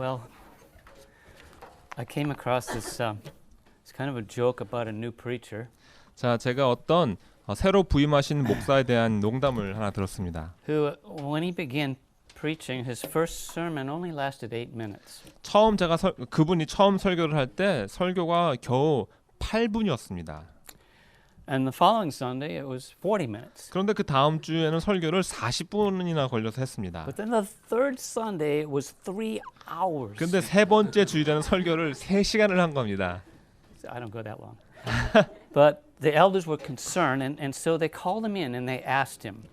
Well, I came across it's kind of a joke about a new preacher 자, 제가 어떤 새로 부임하신 목사에 대한 농담을 하나 들었습니다. who, when he began preaching, his first sermon only lasted 8 minutes. 처음 제가 그분이 처음 설교를 할 때 설교가 겨우 8분이었습니다. And the following Sunday, it was 40 minutes. 그런데 그 다음 주에는 설교를 40분이나 걸려서 했습니다. But then the third Sunday, it was 3 hours. 근데 세 번째 주일에는 설교를 3시간을 한 겁니다. I don't go that long. But the elders were concerned, and so they called him in and they asked him,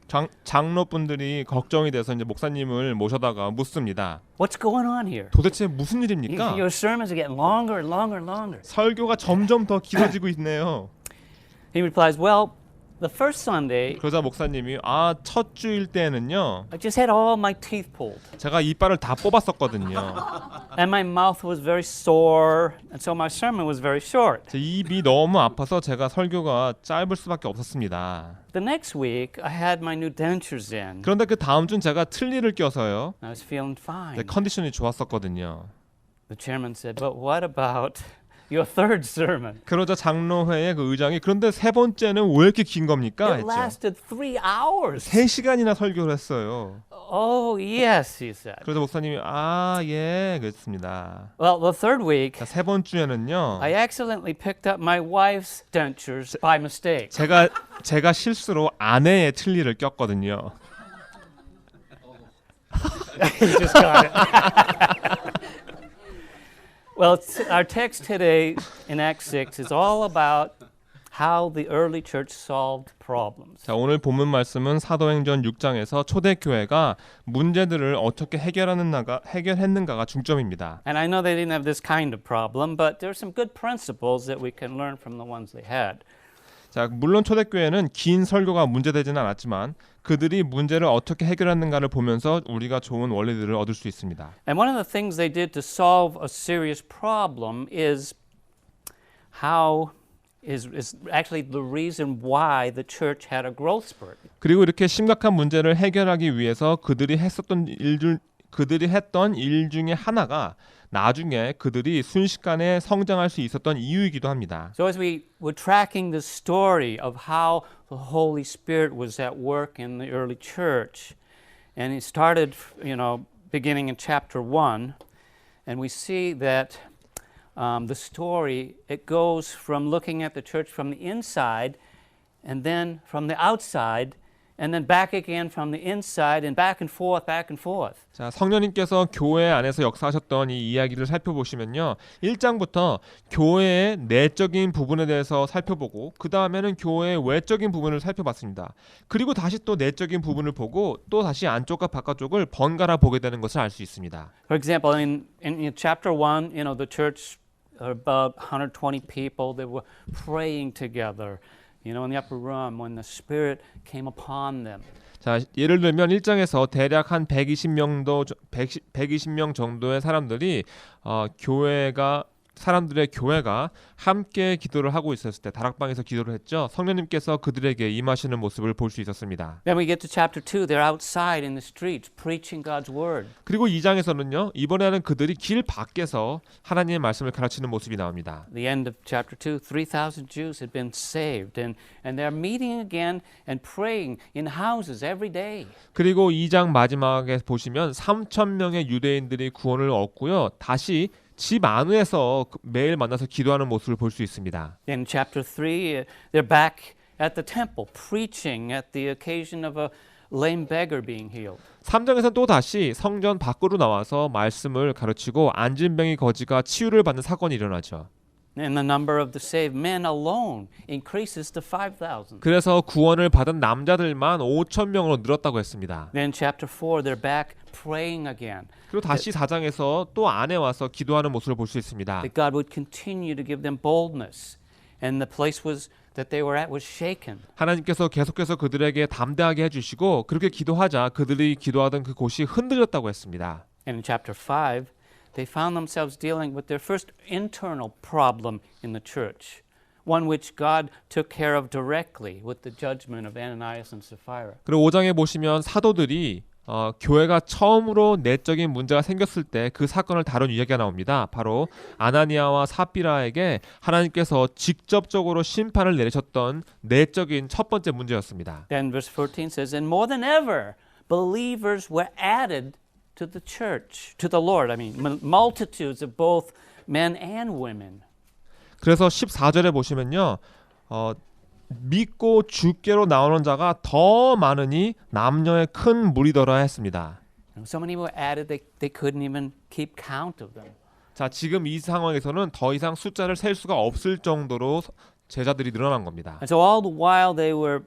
장로분들이 걱정이 돼서 이제 목사님을 모셔다가 묻습니다. "What's going on here? 도대체 무슨 일입니까? Your sermons are getting longer and longer and longer." 설교가 점점 더 길어지고 있네요. He replies, "Well, the first Sunday, 그러자 목사님이 첫 주일 때는요. I just had all my teeth pulled, 제가 이빨을 다 뽑았었거든요. and my mouth was very sore, and so my sermon was very short. 제 입이 너무 아파서 제가 설교가 짧을 수밖에 없었습니다. The next week, I had my new dentures in. 그런데 그 다음 주는 제가 틀니를 껴서요. I was feeling fine. 네, 컨디션이 좋았었거든요. The chairman said, "But what about your third sermon? 그러자 장로회의 그 의장이 그런데 세 번째는 왜 이렇게 긴 겁니까? It 했죠. lasted 3 hours." 3시간이나 설교를 했어요. "Oh, yes," he said. 그래서 목사님이 예 그랬습니다. Well, the third week, 자, 세 번주에는요. I accidentally picked up my wife's dentures by mistake. 제가 실수로 아내의 틀니를 꼈거든요. You just got it. Well, our text today in Acts 6 is all about how the early church solved problems. 자, 오늘 본문 말씀은 사도행전 6장에서 초대교회가 문제들을 어떻게 해결했는가가 중점입니다. And I know they didn't have this kind of problem, but there are some good principles that we can learn from the ones they had. 자, 물론 초대교회는 긴 설교가 문제되지는 않았지만 그들이 문제를 어떻게 해결했는가를 보면서 우리가 좋은 원리들을 얻을 수 있습니다. And one of the things they did to solve a serious problem is actually the reason why the church had a growth spurt. 그리고 이렇게 심각한 문제를 해결하기 위해서 그들이 했던 일 중에 하나가 나중에 그들이 순식간에 성장할 수 있었던 이유이기도 합니다. So as we were tracking the story of how the Holy Spirit was at work in the early church, and it started, beginning in chapter 1, and we see that the story, it goes from looking at the church from the inside, and then from the outside, and then back again from the inside, and back and forth, back and forth. 자, 성령님께서 교회 안에서 역사하셨던 이 이야기를 살펴보시면요. 1장부터 교회의 내적인 부분에 대해서 살펴보고 그 다음에는 교회의 외적인 부분을 살펴봤습니다. 그리고 다시 또 내적인 부분을 보고 또 다시 안쪽과 바깥쪽을 번갈아 보게 되는 것을 알 수 있습니다. For example, in chapter 1, the church, about 120 people, they were praying together, in the upper room when the Spirit came upon them. 자, 예를 들면 1장에서 대략 한 120명 정도의 사람들이 사람들의 교회가 함께 기도를 하고 있었을 때 다락방에서 기도를 했죠. 성령님께서 그들에게 임하시는 모습을 볼 수 있었습니다. Then we get to chapter 2. They're outside in the streets preaching God's word. 그리고 2장에서는요. 이번에는 그들이 길 밖에서 하나님의 말씀을 가르치는 모습이 나옵니다. The end of chapter 2, 3,000 Jews had been saved, and they're meeting again and praying in houses every day. 그리고 2장 마지막에 보시면 3,000명의 유대인들이 구원을 얻고요. 다시 집 안에서 매일 만나서 기도하는 모습을 볼 수 있습니다. In chapter 3, they're back at the temple preaching at the occasion of a lame beggar being healed. 3장에서는 또 다시 성전 밖으로 나와서 말씀을 가르치고 안진병이 거지가 치유를 받는 사건이 일어나죠. And the number of the saved men alone increases to 5,000. 그래서 구원을 받은 남자들만 5,000명으로 늘었다고 했습니다. Then chapter 4, they're back praying again. 그리고 다시 4장에서 또 안에 와서 기도하는 모습을 볼 수 있습니다. That God would continue to give them boldness, and the place that they were at was shaken. 하나님께서 계속해서 그들에게 담대하게 해주시고 그렇게 기도하자 그들이 기도하던 그곳이 흔들렸다고 했습니다. And in chapter 5, they found themselves dealing with their first internal problem in the church, one which God took care of directly with the judgment of Ananias and Sapphira. 그리고 5장에 보시면 사도들이 교회가 처음으로 내적인 문제가 생겼을 때 그 사건을 다룬 이야기가 나옵니다. 바로 아나니아와 삽비라에게 하나님께서 직접적으로 심판을 내리셨던 내적인 첫 번째 문제였습니다. Then verse 14 says, and more than ever, believers were added to the church, to the Lord. I mean, multitudes of both men and women. 그래서 14절에 보시면요. 믿고 주께로 나오는 자가 더 많으니 남녀의 큰 무리더라 했습니다. So many were added, they couldn't even keep count of them. 자, 지금 이 상황에서는 더 이상 숫자를 셀 수가 없을 정도로 제자들이 늘어난 겁니다. And so all the while they were,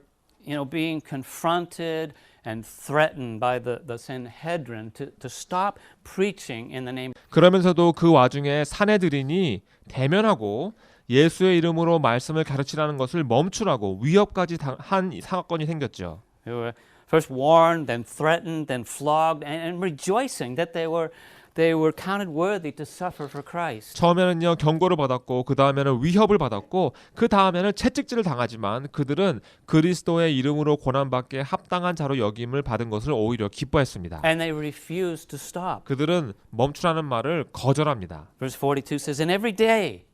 being confronted and threatened by the Sanhedrin to stop preaching in the name. 그러면서도 그 와중에 사내들인이 대면하고 예수의 이름으로 말씀을 가르치라는 것을 멈추라고 위협까지 한 사건이 생겼죠. They were first warned, then threatened, then flogged, and rejoicing that they were counted worthy to suffer for Christ. 처음에는요 경고를 받았고 그 다음에는 위협을 받았고 그 다음에는 채찍질을 당하지만 그들은 그리스도의 이름으로 고난받게 합당한 자로 여김을 받은 것을 오히려 기뻐했습니다. And they refused to stop. 그들은 멈추라는 말을 거절합니다. Verse 42 says, and every day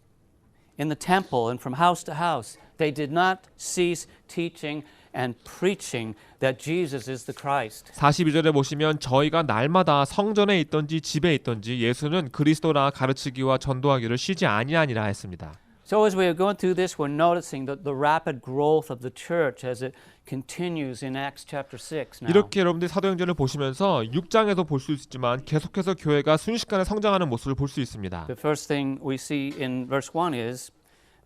in the temple and from house to house, they did not cease teaching and preaching that Jesus is the Christ. 42절에 보시면 저희가 날마다 성전에 있던지 집에 있던지 예수는 그리스도라 가르치기와 전도하기를 쉬지 아니하니라 했습니다. So as we are going through this, we're noticing the rapid growth of the church as it continues in Acts chapter 6 now. 이렇게 여러분들이 사도행전을 보시면서 6장에도 볼 수 있지만 계속해서 교회가 순식간에 성장하는 모습을 볼 수 있습니다. The first thing we see in verse 1 is,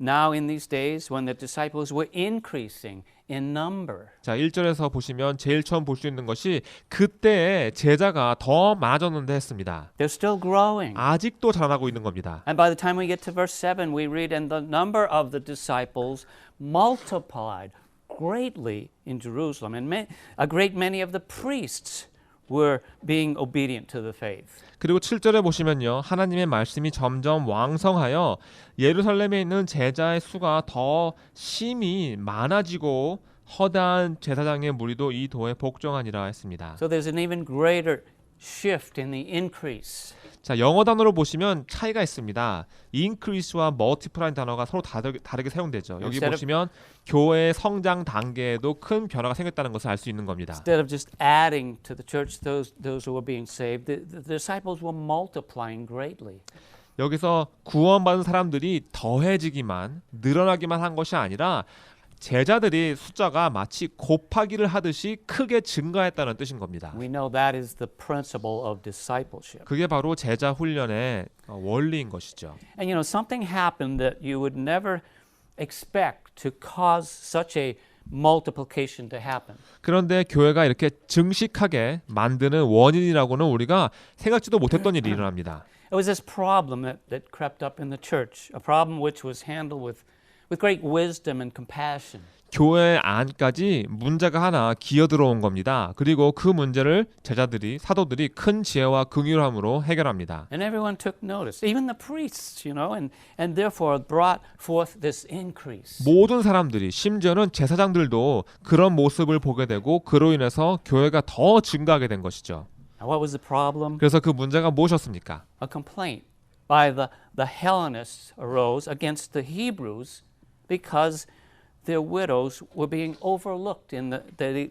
now in these days when the disciples were increasing in number. 자, 1절에서 보시면 제일 처음 볼 수 있는 것이 그때에 제자가 더 많아졌는데 했습니다. They're still growing. 아직도 자라나고 있는 겁니다. And by the time we get to verse 7, we read, and the number of the disciples multiplied greatly in Jerusalem, and a great many of the priests were being obedient to the faith. 그리고 7절에 보시면요. 하나님의 말씀이 점점 왕성하여 예루살렘에 있는 제자의 수가 더 심히 많아지고 허다한 제사장의 무리도 이 도에 복종하니라 했습니다. So there's an even greater shift in the increase. 자, 영어 단어로 보시면 차이가 있습니다. increase와 multiply는 단어가 서로 다르게 사용되죠. 여기 Instead of- 보시면 교회의 성장 단계에도 큰 변화가 생겼다는 것을 알 수 있는 겁니다. Instead of just adding to the church those who were being saved, the disciples were multiplying greatly. 여기서 구원받은 사람들이 더해지기만 늘어나기만 한 것이 아니라 제자들이 숫자가 마치 곱하기를 하듯이 크게 증가했다는 뜻인 겁니다. We know that is the principle of discipleship. 그게 바로 제자 훈련의 원리인 것이죠. And something happened that you would never expect to cause such a multiplication to happen. 그런데 교회가 이렇게 증식하게 만드는 원인이라고는 우리가 생각지도 못했던 일이 일어납니다. It was this problem that crept up in the church, a problem which was handled with great wisdom and compassion. 교회 안까지 문제가 하나 기어들어온 겁니다. 그리고 그 문제를 제자들이 사도들이 큰 지혜와 긍휼함으로 해결합니다. And everyone took notice, even the priests, and therefore brought forth this increase. 모든 사람들이 심지어는 제사장들도 그런 모습을 보게 되고 그로 인해서 교회가 더 증가하게 된 것이죠. Now, what was the problem? 그래서 그 문제가 무엇이었습니까? A complaint by the Hellenists arose against the Hebrews because their widows were being overlooked in the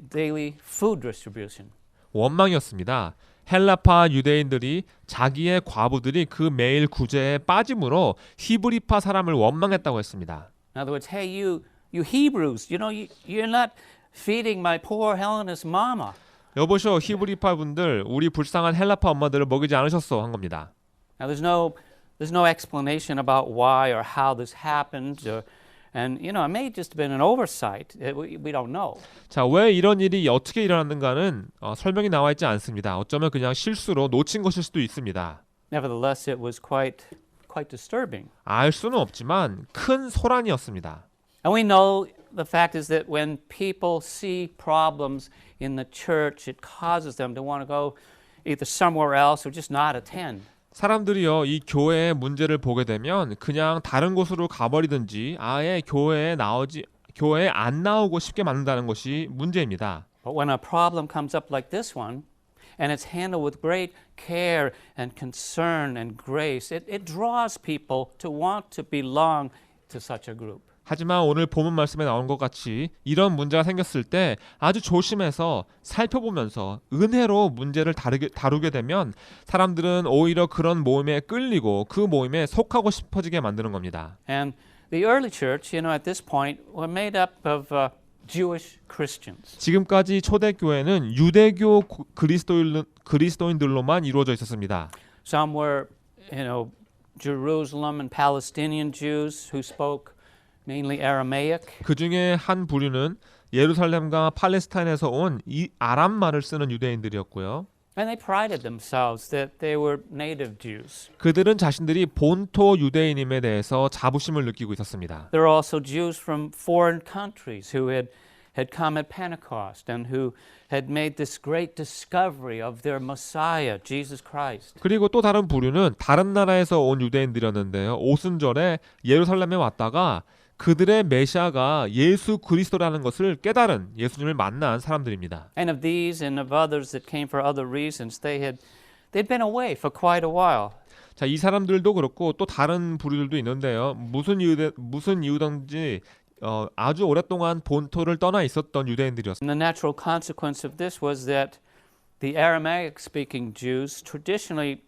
daily food distribution. 원망이었습니다. 헬라파 유대인들이 자기의 과부들이 그 매일 구제에 빠짐으로 히브리파 사람을 원망했다고 했습니다. In other words, hey, you Hebrews, you're not feeding my poor Hellenist mama. 여보시오 히브리파 분들 우리 불쌍한 헬라파 엄마들을 먹이지 않으셨어 한 겁니다. Now there's no explanation about why or how this happened, and it may just have been an oversight. We don't know. 자, 왜 이런 일이 어떻게 일어났는가는 설명이 나와 있지 않습니다. 어쩌면 그냥 실수로 놓친 것일 수도 있습니다. Nevertheless, it was quite disturbing. 알 수는 없지만 큰 소란이었습니다. And we know the fact is that when people see problems in the church, it causes them to want to go either somewhere else or just not attend. 사람들이요 이 교회의 문제를 보게 되면 그냥 다른 곳으로 가버리든지 아예 교회에 안 나오고 싶게 만든다는 것이 문제입니다. But when a problem comes up like this one, and it's handled with great care and concern and grace, it draws people to want to belong to such a group. 하지만 오늘 본문 말씀에 나온 것 같이 이런 문제가 생겼을 때 아주 조심해서 살펴보면서 은혜로 문제를 다루게 되면 사람들은 오히려 그런 모임에 끌리고 그 모임에 속하고 싶어지게 만드는 겁니다. And the early church, at this point, were made up of Jewish Christians. 지금까지 초대교회는 유대교 그리스도인들로만 이루어져 있었습니다. Some were, Jerusalem and Palestinian Jews who spoke mainly Aramaic. 그 중에 한 부류는 예루살렘과 팔레스타인에서 온 이 아람말을 쓰는 유대인들이었고요. And they prided themselves that they were native Jews. 그들은 자신들이 본토 유대인임에 대해서 자부심을 느끼고 있었습니다. There are also Jews from foreign countries who had come at Pentecost and who had made this great discovery of their Messiah, Jesus Christ. 그리고 또 다른 부류는 다른 나라에서 온 유대인들이었는데요. 오순절에 예루살렘에 왔다가 그들의 메시아가 예수 그리스도라는 것을 깨달은 예수님을 만난 사람들입니다. And of these and of others that came for other reasons, they'd been away for quite a while. 자, 이 사람들도 그렇고 또 다른 부류들도 있는데요. 무슨 이유든지 아주 오랫동안 본토를 떠나 있었던 유대인들이었습니다. And the natural consequence of this was that the Aramaic-speaking Jews traditionally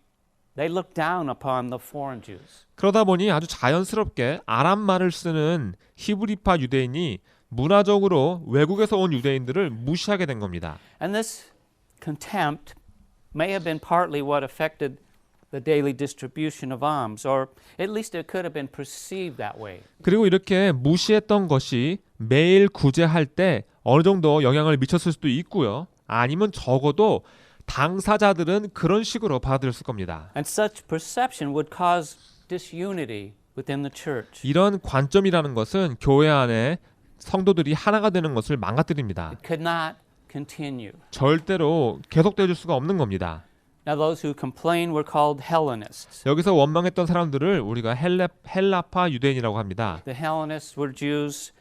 they looked down upon the foreign Jews. 그러다 보니 아주 자연스럽게 아람말을 쓰는 히브리파 유대인이 문화적으로 외국에서 온 유대인들을 무시하게 된 겁니다. And this contempt may have been partly what affected the daily distribution of alms, or at least it could have been perceived that way. 그리고 이렇게 무시했던 것이 매일 구제할 때 어느 정도 영향을 미쳤을 수도 있고요. 아니면 적어도 당사자들은 그런 식으로 받아들였을 겁니다. And such perception would cause disunity within the church. 이런 관점이라는 것은 교회 안에 성도들이 하나가 되는 것을 망가뜨립니다. It could not continue. 절대로 계속될 수가 없는 겁니다. Now those who complained were called Hellenists. 여기서 원망했던 사람들을 우리가 헬라파 유대인이라고 합니다. The Hellenists were Jews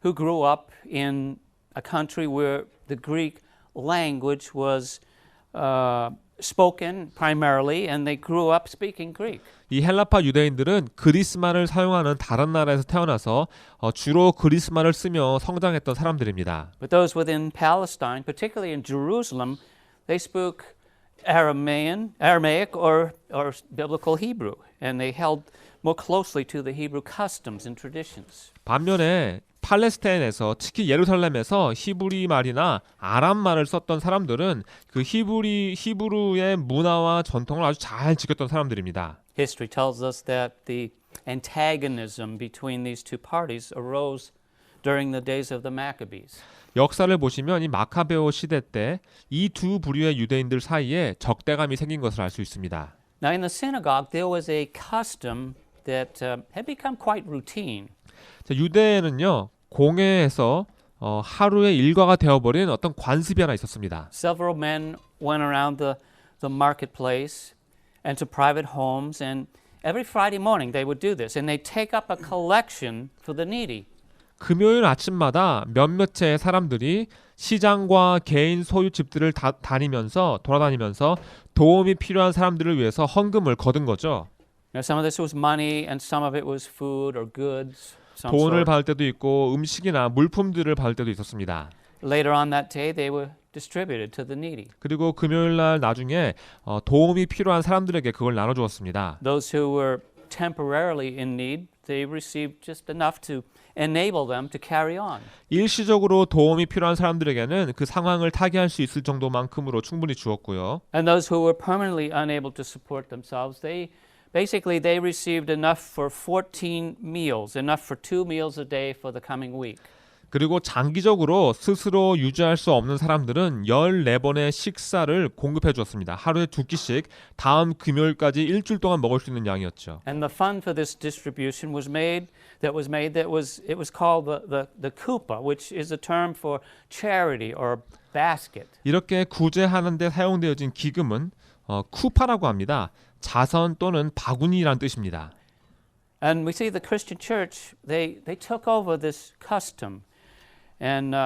who grew up in a country where the Greek language was spoken primarily, and they grew up speaking Greek. 이 헬라파 유대인들은 그리스말을 사용하는 다른 나라에서 태어나서 주로 그리스말을 쓰며 성장했던 사람들입니다. But those within Palestine, particularly in Jerusalem, they spoke Aramaic or biblical Hebrew, and they held more closely to the Hebrew customs and traditions. 반면에 팔레스타인에서 특히 예루살렘에서 히브리 말이나 아람 말을 썼던 사람들은 그 히브루의 문화와 전통을 아주 잘 지켰던 사람들입니다. History tells us that the antagonism between these two parties arose during the days of the Maccabees. 역사를 보시면 이 마카베오 시대 때 이 두 부류의 유대인들 사이에 적대감이 생긴 것을 알 수 있습니다. Now in the synagogue there was a custom that had become quite routine. 자, 유대에는요 공회에서 하루의 일과가 되어버린 어떤 관습이 하나 있었습니다. Several men went around the marketplace and to private homes, and every Friday morning they would do this, and they'd take up a collection for the needy. 금요일 아침마다 몇몇의 사람들이 시장과 개인 소유 집들을 돌아다니면서 도움이 필요한 사람들을 위해서 헌금을 거둔 거죠. Now some of this was money, and some of it was food or goods. 돈을 받을 때도 있고 음식이나 물품들을 받을 때도 있었습니다. Later on that day, they were distributed to the needy. 그리고 금요일 날 나중에 도움이 필요한 사람들에게 그걸 나눠주었습니다. Those who were temporarily in need, they received just enough to enable them to carry on. 일시적으로 도움이 필요한 사람들에게는 그 상황을 타개할 수 있을 정도만큼으로 충분히 주었고요. And those who were permanently unable to support themselves, they received enough for 14 meals, enough for 2 meals a day for the coming week. 그리고 장기적으로 스스로 유지할 수 없는 사람들은 14번의 식사를 공급해 주었습니다. 하루에 2끼씩 다음 금요일까지 일주일 동안 먹을 수 있는 양이었죠. And the fund for this distribution was called the kupa, which is a term for charity or basket. 이렇게 구제하는 데 사용되어진 기금은 쿠파라고 합니다. 자선 또는 바구니라는 뜻입니다. And we see the Christian church, they took over this custom. And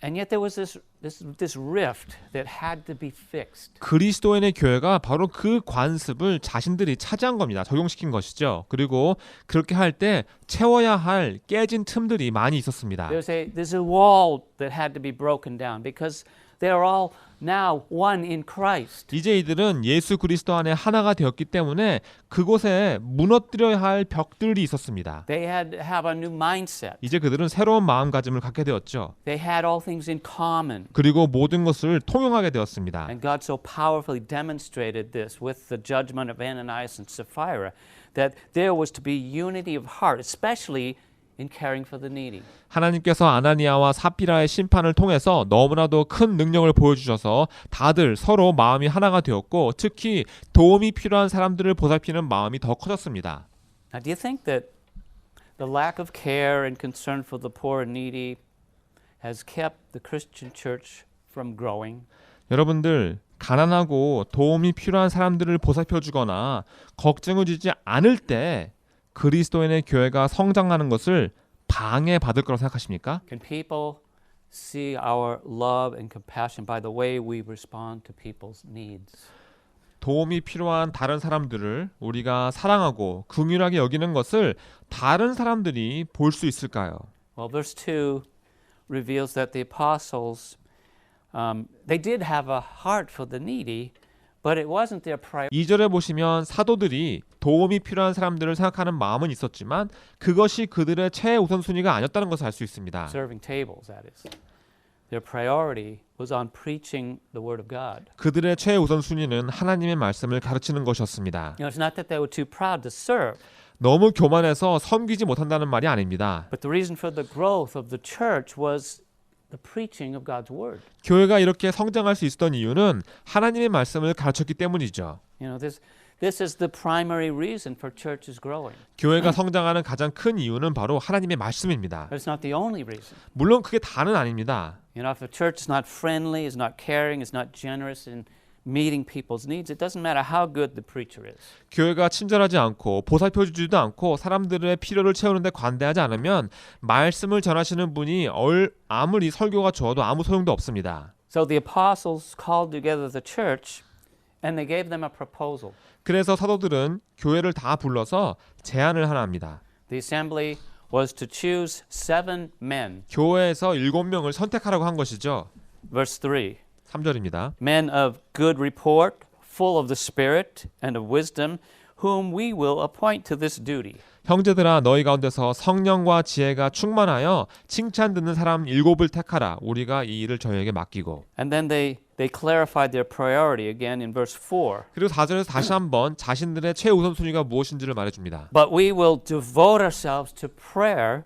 yet there was this this rift that had to be fixed. 그리스도인의 교회가 바로 그 관습을 자신들이 차지한 겁니다. 적용시킨 것이죠. 그리고 그렇게 할 때 채워야 할 깨진 틈들이 많이 있었습니다. There's a wall that had to be broken down because they are all now one in Christ. 이제 이들은 예수 그리스도 안에 하나가 되었기 때문에 그곳에 무너뜨려야 할 벽들이 있었습니다. They had to have a new mindset. 이제 그들은 새로운 마음가짐을 갖게 되었죠. They had all things in common. 그리고 모든 것을 통용하게 되었습니다. And God so powerfully demonstrated this with the judgment of Ananias and Sapphira that there was to be unity of heart, especially in caring for the needy. 하나님께서 아나니아와 사피라의 심판을 통해서 너무나도 큰 능력을 보여주셔서 다들 서로 마음이 하나가 되었고 특히 도움이 필요한 사람들을 보살피는 마음이 더 커졌습니다. Now, do you think that the lack of care and concern for the poor and needy has kept the Christian church from growing? 여러분들 가난하고 도움이 필요한 사람들을 보살펴주거나 걱정을 주지 않을 때 그리스도인의 교회가 성장하는 것을 방해받을 거라고 생각하십니까? Can people see our love and compassion by the way we respond to people's needs? 도움이 필요한 다른 사람들을 우리가 사랑하고 긍휼하게 여기는 것을 다른 사람들이 볼 수 있을까요? Well, verse 2 reveals that the apostles, they did have a heart for the needy, but it wasn't their priority. 2절에 보시면 사도들이 도움이 필요한 사람들을 생각하는 마음은 있었지만 그것이 그들의 최우선순위가 아니었다는 것을 알 수 있습니다. Serving tables, that is. Their priority was on preaching the word of God. 그들의 최우선순위는 하나님의 말씀을 가르치는 것이었습니다. You know, it's not that they were too proud to serve, 너무 교만해서 섬기지 못한다는 말이 아닙니다. but the reason for the growth of the church was the preaching of God's word. 교회가 이렇게 성장할 수 있었던 이유는 하나님의 말씀을 가르쳤기 때문이죠. You know, this is the primary reason for churches growing. 교회가 성장하는 가장 큰 이유는 바로 하나님의 말씀입니다. But it's not the only reason. 물론 그게 다는 아닙니다. You know, if a church is not friendly, is not caring, is not generous in meeting people's needs, it doesn't matter how good the preacher is. 교회가 친절하지 않고 보살펴주지도 않고 사람들의 필요를 채우는데 관대하지 않으면 말씀을 전하시는 분이 아무리 설교가 좋아도 아무 소용도 없습니다. So the apostles called together the church and they gave them a proposal. 그래서 사도들은 교회를 다 불러서 제안을 하나 합니다. The assembly was to choose 7 men. 교회에서 7명을 선택하라고 한 것이죠. Verse 3. 3절입니다. Men of good report, full of the Spirit and of wisdom, whom we will appoint to this duty. 형제들아 너희 가운데서 성령과 지혜가 충만하여 칭찬 듣는 사람 7을 택하라. 우리가 이 일을 저희에게 맡기고. And then they clarified their priority again in verse 4. 그리고 4절에서 다시 한번 자신들의 최우선순위가 무엇인지를 말해줍니다. But we will devote ourselves to prayer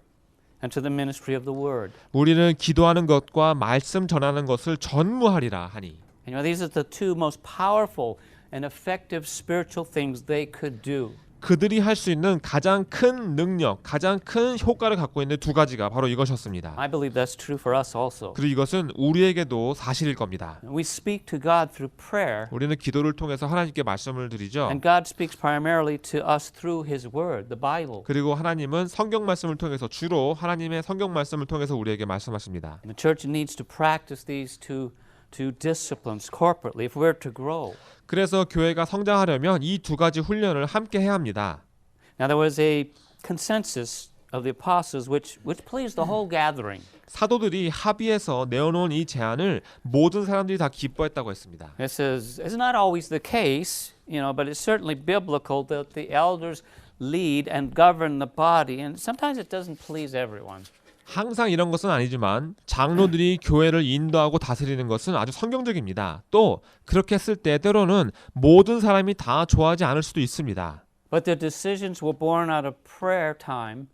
and to the ministry of the word. 우리는 기도하는 것과 말씀 전하는 것을 전무하리라 하니. And you know, these are the two most powerful and effective spiritual things they could do. 그들이 할 수 있는 가장 큰 능력, 가장 큰 효과를 갖고 있는 두 가지가 바로 이것이었습니다. I believe that's true for us also. 그리고 이것은 우리에게도 사실일 겁니다. We speak to God through prayer, 우리는 기도를 통해서 하나님께 말씀을 드리죠. and God speaks primarily to us through His Word, the Bible. 그리고 하나님은 성경 말씀을 통해서 주로 하나님의 성경 말씀을 통해서 우리에게 말씀하십니다. And the church needs to practice these two disciplines corporately if we're to grow. 그래서 교회가 성장하려면 이 두 가지 훈련을 함께 해야 합니다. Now there was a consensus of the apostles which pleased the whole gathering. 사도들이 합의해서 내어놓은 이 제안을 모든 사람들이 다 기뻐했다고 했습니다. This is not always the case, you know, but it's certainly biblical that the elders lead and govern the body, and sometimes it doesn't please everyone. 항상 이런 것은 아니지만 장로들이 교회를 인도하고 다스리는 것은 아주 성경적입니다. 또 그렇게 했을 때 때로는 모든 사람이 다 좋아하지 않을 수도 있습니다. But their decisions were born out of prayer time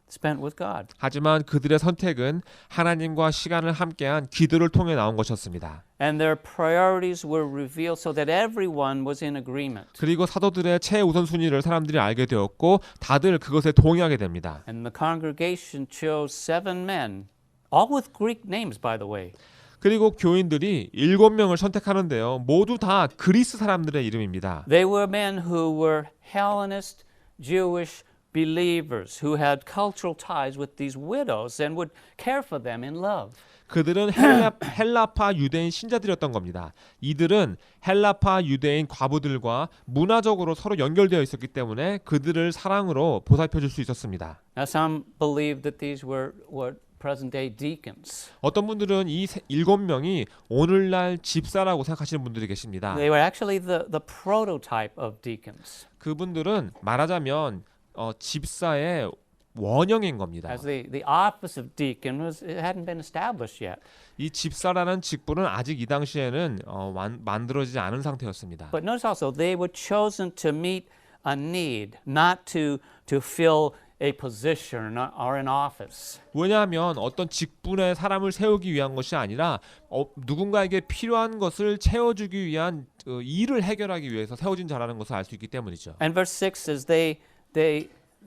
spent with God. 하지만 그들의 선택은 하나님과 시간을 함께한 기도를 통해 나온 것이었습니다. And their priorities were revealed so that everyone was in agreement. 그리고 사도들의 최우선순위를 사람들이 알게 되었고 다들 그것에 동의하게 됩니다. And the congregation chose 7 men, all with Greek names, by the way. 그리고 교인들이 7명을 선택하는데요. 모두 다 그리스 사람들의 이름입니다. They were men who were Hellenist, Jewish, believers who had cultural ties with these widows and would care for them in love. 그들은 헬라파 유대인 신자들이었던 겁니다. 이들은 헬라파 유대인 과부들과 문화적으로 서로 연결되어 있었기 때문에 그들을 사랑으로 보살펴 줄 수 있었습니다. Now, some believed that these were present-day deacons. 어떤 분들은 이 7명이 오늘날 집사라고 생각하시는 분들이 계십니다. They were actually the prototype of deacons, 그분들은 말하자면 집사의 원형인 겁니다. as the office of deacon it hadn't been established yet. 이 집사라는 직분은 아직 이 당시에는 만들어지지 않은 상태였습니다. But notice also they were chosen to meet a need, not to fill a position or an office. 왜냐하면 어떤 직분에 사람을 세우기 위한 것이 아니라 누군가에게 필요한 것을 채워주기 위한 일을 해결하기 위해서 세워진 자라는 것을 알 수 있기 때문이죠. And verse 6 says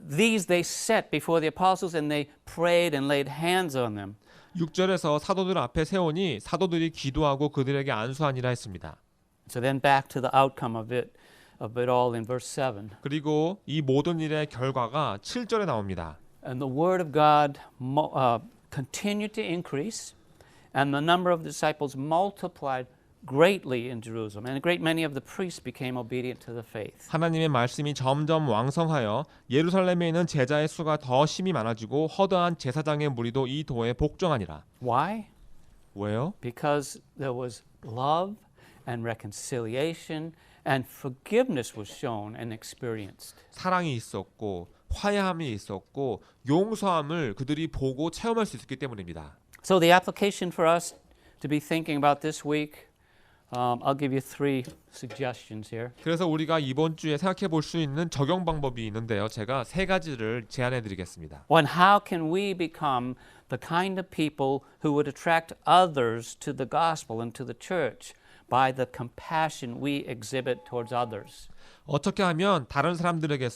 these they set before the apostles and they prayed and laid hands on them. 6절에서 사도들 앞에 세우니 사도들이 기도하고 그들에게 안수하니라 했습니다. So then back to the outcome of it all in verse 7. 그리고 이 모든 일의 결과가 7절에 나옵니다. And the word of God continued to increase, and the number of disciples multiplied greatly in Jerusalem, and a great many of the priests became obedient to the faith. 하나님의 말씀이 점점 왕성하여 예루살렘에 있는 제자의 수가 더 심히 많아지고 허다한 제사장의 무리도 이 도에 복종하니라. Why? 왜요? Because there was love and reconciliation and forgiveness was shown and experienced. 사랑이 있었고 화해함이 있었고 용서함을 그들이 보고 체험할 수 있었기 때문입니다. So the application for us to be thinking about this week, I'll give you 3 suggestions here. 그래서 우리가 이번 주에 생각해 볼 수 있는 적용 방법이 있는데요. 제가 3가지를 제안해 드리겠습니다. One, how can we become the kind of people who would attract others to the gospel and to the church by the compassion we exhibit towards others? 어떻게 하면 다른 사람들에게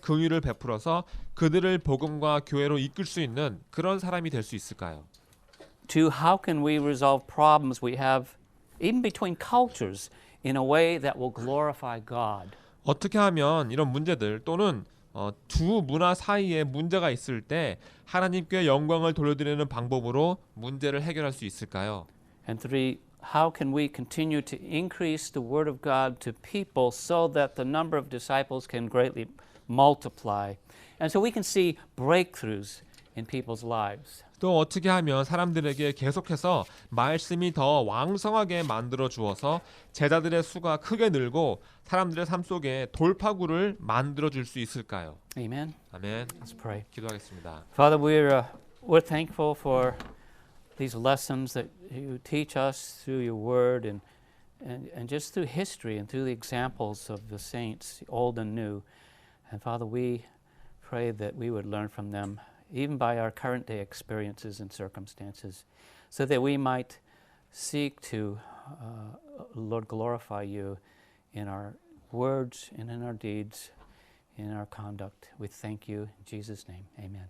긍휼을 베풀어서 그들을 복음과 교회로 이끌 수 있는 그런 사람이 될 수 있을까요? 2, how can we resolve problems we have even between cultures in a way that will glorify God? 어떻게 하면 이런 문제들 또는 두 문화 사이에 문제가 있을 때 하나님께 영광을 돌려드리는 방법으로 문제를 해결할 수 있을까요? And 3, how can we continue to increase the word of God to people so that the number of disciples can greatly multiply? And so we can see breakthroughs in people's lives. 또 어떻게 하면 사람들에게 계속해서 말씀이 더 왕성하게 만들어 주어서 제자들의 수가 크게 늘고 사람들의 삶 속에 돌파구를 만들어 줄 수 있을까요? Amen. 아멘. Let's pray. 기도하겠습니다. Father, we're thankful for these lessons that you teach us through your word and just through history and through the examples of the saints, old and new. And Father, we pray that we would learn from them, even by our current day experiences and circumstances, so that we might seek to, Lord, glorify you in our words and in our deeds, in our conduct. We thank you in Jesus' name. Amen.